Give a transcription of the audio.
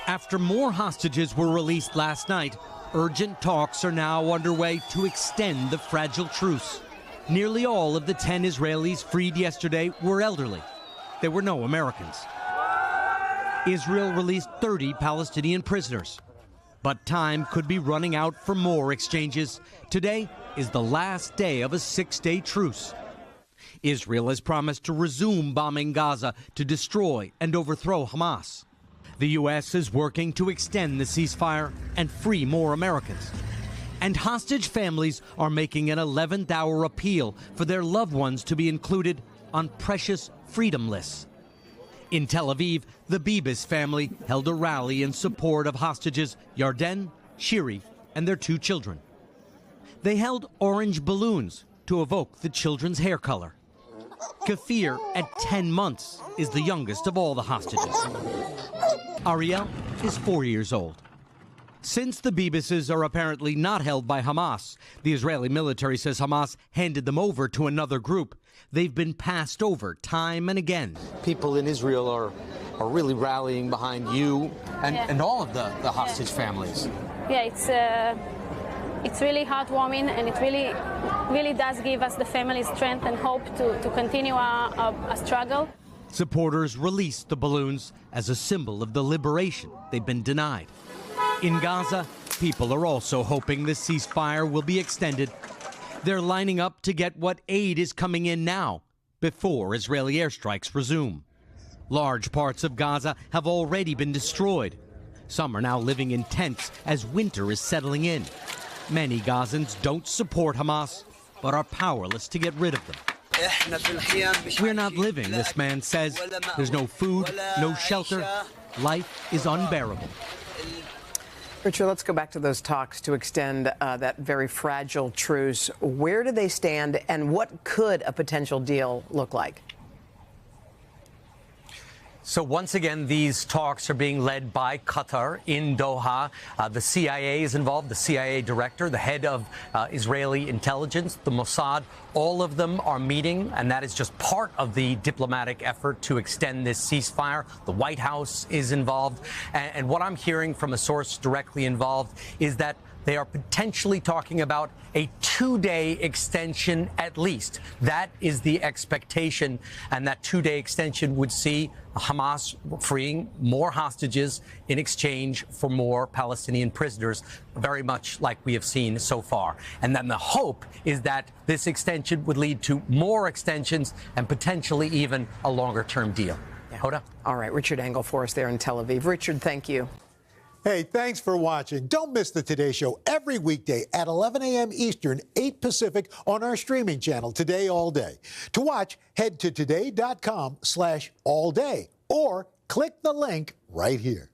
After more hostages were released last night, urgent talks are now underway to extend the fragile truce. Nearly all of the 10 Israelis freed yesterday were elderly. There were no Americans. Israel released 30 Palestinian prisoners. But time could be running out for more exchanges. Today is the last day of a 6-day truce. Israel has promised to resume bombing Gaza to destroy and overthrow Hamas. The U.S. is working to extend the ceasefire and free more Americans. And hostage families are making an 11th hour appeal for their loved ones to be included on precious freedom lists. In Tel Aviv, the Bibas family held a rally in support of hostages Yarden, Shiri, and their 2 children. They held orange balloons to evoke the children's hair color. Kafir, at 10 months, is the youngest of all the hostages. Ariel is 4 years old. Since the Bibases are apparently not held by Hamas, the Israeli military says Hamas handed them over to another group. They've been passed over time and again. People in Israel are really rallying behind you and all of the hostage families. Yeah, it's really heartwarming, and it really does give us, the family, strength and hope to continue our struggle. Supporters released the balloons as a symbol of the liberation they've been denied. In Gaza, people are also hoping the ceasefire will be extended. They're lining up to get what aid is coming in now, before Israeli airstrikes resume. Large parts of Gaza have already been destroyed. Some are now living in tents as winter is settling in. Many Gazans don't support Hamas, but are powerless to get rid of them. We're not living, this man says. There's no food, no shelter. Life is unbearable. Richard, let's go back to those talks to extend that very fragile truce. Where do they stand, and what could a potential deal look like? So once again, these talks are being led by Qatar in Doha. The CIA is involved, the CIA director, the head of Israeli intelligence, the Mossad. All of them are meeting, and that is just part of the diplomatic effort to extend this ceasefire. The White House is involved. And what I'm hearing from a source directly involved is that they are potentially talking about a 2-day extension at least. That is the expectation. And that 2-day extension would see Hamas freeing more hostages in exchange for more Palestinian prisoners, very much like we have seen so far. And then the hope is that this extension would lead to more extensions and potentially even a longer-term deal. Yeah. Hoda? All right, Richard Engel for us there in Tel Aviv. Richard, thank you. Hey, thanks for watching. Don't miss the Today Show every weekday at 11 a.m. Eastern, 8 Pacific on our streaming channel, Today All Day. To watch, head to today.com/allday or click the link right here.